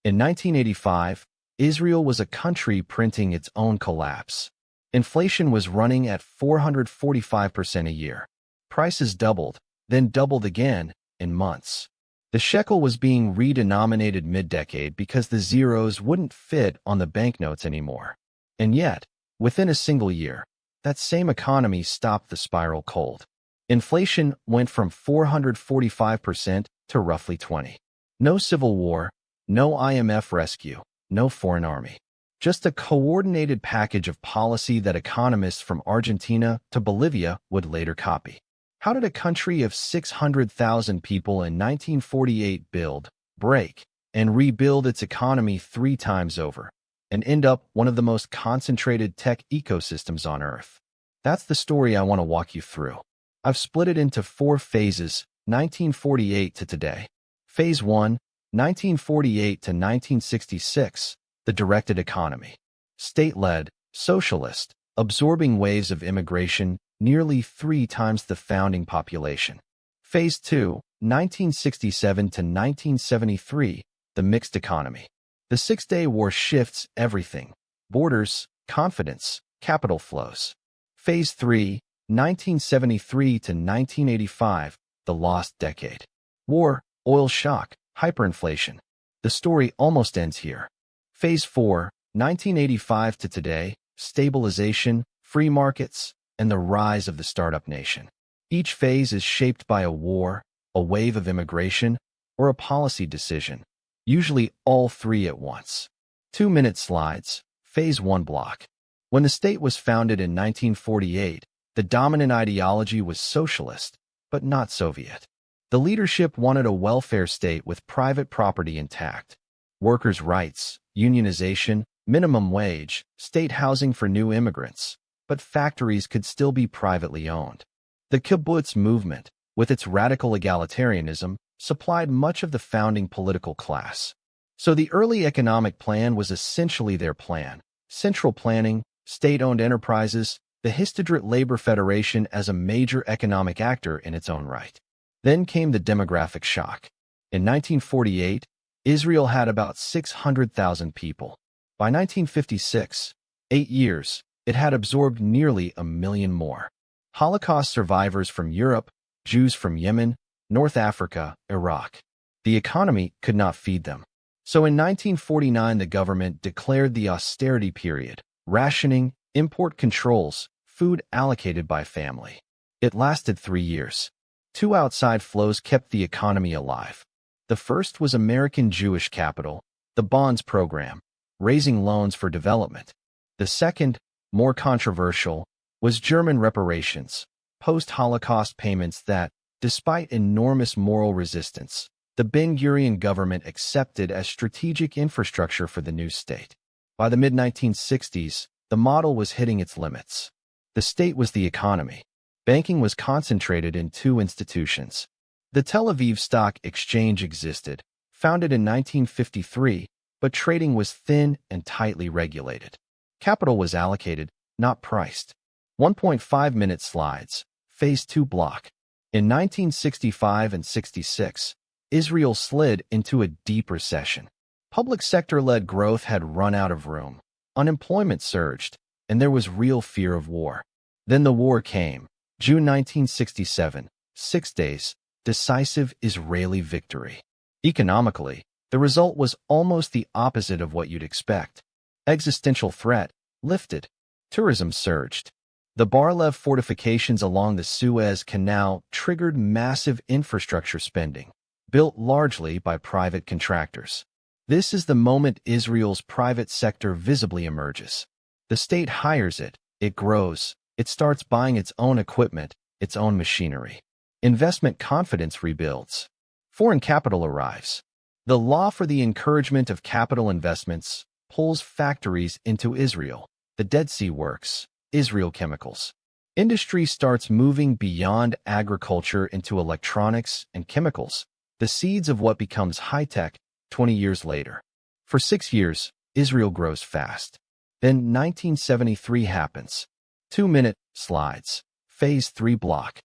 In 1985, Israel was a country printing its own collapse. Inflation was running at 445% a year. Prices doubled, then doubled again, in months. The shekel was being redenominated mid-decade because the zeros wouldn't fit on the banknotes anymore. And yet, within a single year, that same economy stopped the spiral cold. Inflation went from 445% to roughly 20%. No civil war, no IMF rescue, no foreign army. Just a coordinated package of policy that economists from Argentina to Bolivia would later copy. How did a country of 600,000 people in 1948 build, break, and rebuild its economy 3 times over, and end up one of the most concentrated tech ecosystems on Earth? That's the story I want to walk you through. I've split it into 4 phases, 1948 to today. Phase 1, 1948 to 1966, the directed economy. State-led, socialist, absorbing waves of immigration, nearly 3 times the founding population. Phase 2, 1967 to 1973, the mixed economy. The Six-Day War shifts everything: borders, confidence, capital flows. Phase 3, 1973 to 1985, the lost decade. War, oil shock, hyperinflation. The story almost ends here. Phase 4, 1985 to today, stabilization, free markets, and the rise of the startup nation. Each phase is shaped by a war, a wave of immigration, or a policy decision, usually all 3 at once. 2-minute slides. Phase 1 block. When the state was founded in 1948, the dominant ideology was socialist, but not Soviet. The leadership wanted a welfare state with private property intact, workers' rights, unionization, minimum wage, state housing for new immigrants, but factories could still be privately owned. The Kibbutz movement, with its radical egalitarianism, supplied much of the founding political class. So the early economic plan was essentially their plan: central planning, state-owned enterprises, the Histadrut Labor Federation as a major economic actor in its own right. Then came the demographic shock. In 1948, Israel had about 600,000 people. By 1956, 8 years, it had absorbed nearly 1 million more. Holocaust survivors from Europe, Jews from Yemen, North Africa, Iraq. The economy could not feed them. So in 1949, the government declared the Austerity Period: rationing, import controls, food allocated by family. It lasted 3 years. 2 outside flows kept the economy alive. The first was American Jewish capital, the bonds program, raising loans for development. The second, more controversial, was German reparations, post-Holocaust payments that, despite enormous moral resistance, the Ben-Gurion government accepted as strategic infrastructure for the new state. By the mid-1960s, the model was hitting its limits. The state was the economy. Banking was concentrated in 2 institutions. The Tel Aviv Stock Exchange existed, founded in 1953, but trading was thin and tightly regulated. Capital was allocated, not priced. 1.5-minute slides. Phase 2 block. In 1965 and 66, Israel slid into a deep recession. Public sector-led growth had run out of room. Unemployment surged, and there was real fear of war. Then the war came. June 1967, 6 days, decisive Israeli victory. Economically, the result was almost the opposite of what you'd expect. Existential threat lifted. Tourism surged. The Bar-Lev fortifications along the Suez Canal triggered massive infrastructure spending, built largely by private contractors. This is the moment Israel's private sector visibly emerges. The state hires it, it grows, it starts buying its own equipment, its own machinery. Investment confidence rebuilds. Foreign capital arrives. The law for the encouragement of capital investments pulls factories into Israel. The Dead Sea Works, Israel Chemicals. Industry starts moving beyond agriculture into electronics and chemicals, the seeds of what becomes high-tech 20 years later. For 6 years, Israel grows fast. Then 1973 happens. 2-minute slides. Phase 3 block.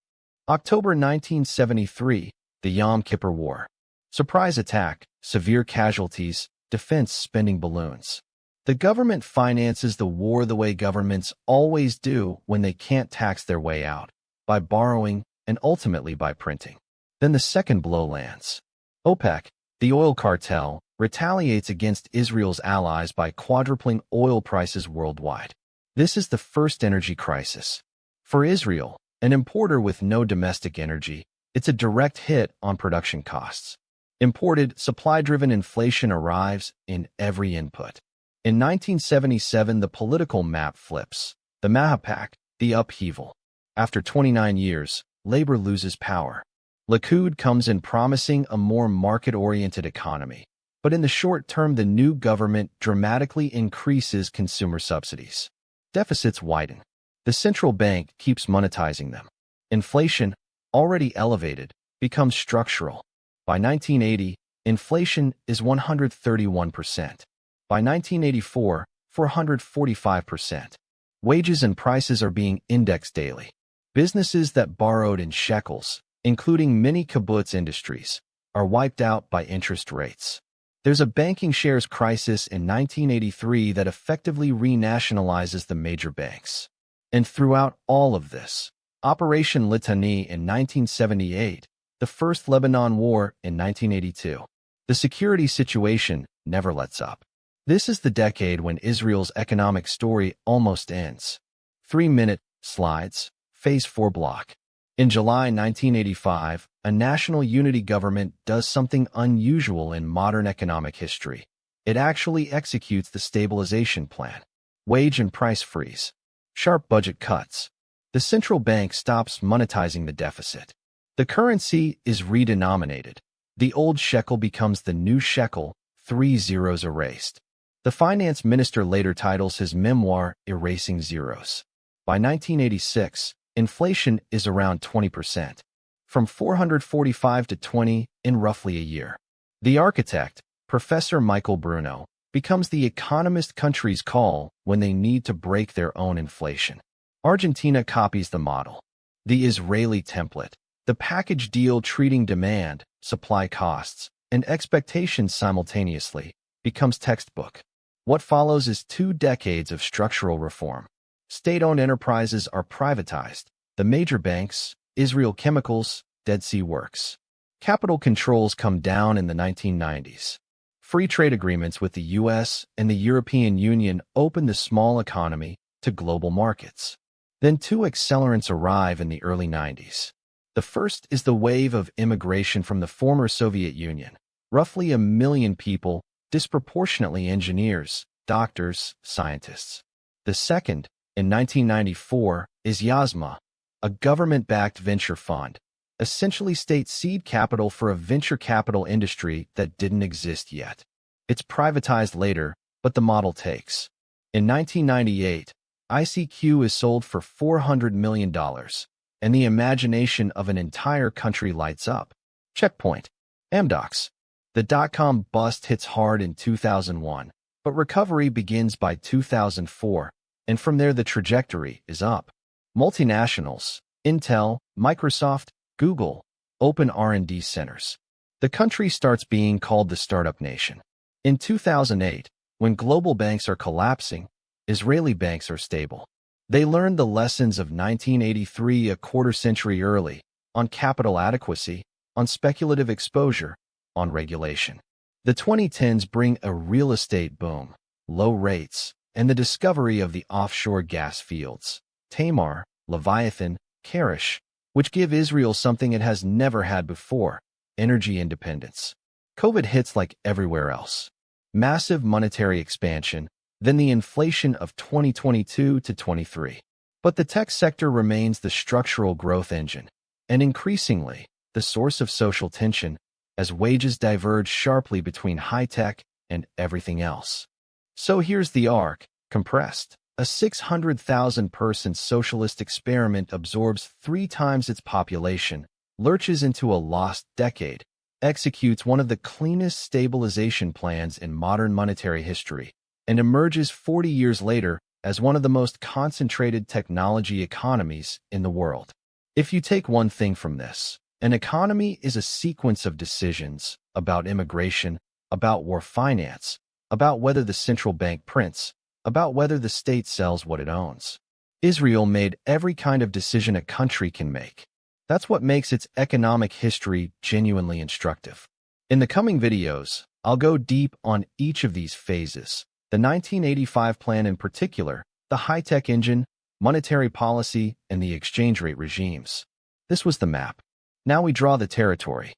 October 1973, the Yom Kippur War. Surprise attack, severe casualties, defense spending balloons. The government finances the war the way governments always do when they can't tax their way out, by borrowing and ultimately by printing. Then the second blow lands. OPEC, the oil cartel, retaliates against Israel's allies by quadrupling oil prices worldwide. This is the first energy crisis. For Israel, an importer with no domestic energy, it's a direct hit on production costs. Imported, supply-driven inflation arrives in every input. In 1977, the political map flips. The Mahapak, the upheaval. After 29 years, labor loses power. Likud comes in promising a more market-oriented economy. But in the short term, the new government dramatically increases consumer subsidies. Deficits widen. The central bank keeps monetizing them. Inflation, already elevated, becomes structural. By 1980, inflation is 131%. By 1984, 445%. Wages and prices are being indexed daily. Businesses that borrowed in shekels, including many kibbutz industries, are wiped out by interest rates. There's a banking shares crisis in 1983 that effectively renationalizes the major banks. And throughout all of this, Operation Litani in 1978, the First Lebanon War in 1982, the security situation never lets up. This is the decade when Israel's economic story almost ends. 3-minute slides, Phase 4 block. In July 1985, a national unity government does something unusual in modern economic history. It actually executes the Stabilization Plan. Wage and price freeze. Sharp budget cuts. The central bank stops monetizing the deficit. The currency is redenominated. The old shekel becomes the new shekel, 3 zeros erased. The finance minister later titles his memoir, Erasing Zeros. By 1986, inflation is around 20%, from 445 to 20 in roughly a year. The architect, Professor Michael Bruno, becomes the economist countries call when they need to break their own inflation. Argentina copies the model. The Israeli template, the package deal treating demand, supply costs, and expectations simultaneously, becomes textbook. What follows is 2 decades of structural reform. State-owned enterprises are privatized. The major banks, Israel Chemicals, Dead Sea Works. Capital controls come down in the 1990s. Free trade agreements with the U.S. and the European Union open the small economy to global markets. Then 2 accelerants arrive in the early 90s. The first is the wave of immigration from the former Soviet Union. Roughly 1 million people, disproportionately engineers, doctors, scientists. The second, in 1994, is Yozma, a government-backed venture fund, essentially state seed capital for a venture capital industry that didn't exist yet. It's privatized later, but the model takes. In 1998, ICQ is sold for $400 million, and the imagination of an entire country lights up. Checkpoint. Amdocs. The dot-com bust hits hard in 2001, but recovery begins by 2004, and from there the trajectory is up. Multinationals, Intel, Microsoft, Google, open R&D centers. The country starts being called the startup nation. In 2008, when global banks are collapsing, Israeli banks are stable. They learned the lessons of 1983 a quarter century early, on capital adequacy, on speculative exposure, on regulation. The 2010s bring a real estate boom, low rates, and the discovery of the offshore gas fields, Tamar, Leviathan, Karish, which give Israel something it has never had before, energy independence. COVID hits like everywhere else. Massive monetary expansion, then the inflation of 2022 to 23. But the tech sector remains the structural growth engine, and increasingly, the source of social tension, as wages diverge sharply between high-tech and everything else. So here's the arc, compressed. A 600,000-person socialist experiment absorbs 3 times its population, lurches into a lost decade, executes one of the cleanest stabilization plans in modern monetary history, and emerges 40 years later as one of the most concentrated technology economies in the world. If you take one thing from this, an economy is a sequence of decisions about immigration, about war finance, about whether the central bank prints, about whether the state sells what it owns. Israel made every kind of decision a country can make. That's what makes its economic history genuinely instructive. In the coming videos, I'll go deep on each of these phases. The 1985 plan in particular, the high-tech engine, monetary policy, and the exchange rate regimes. This was the map. Now we draw the territory.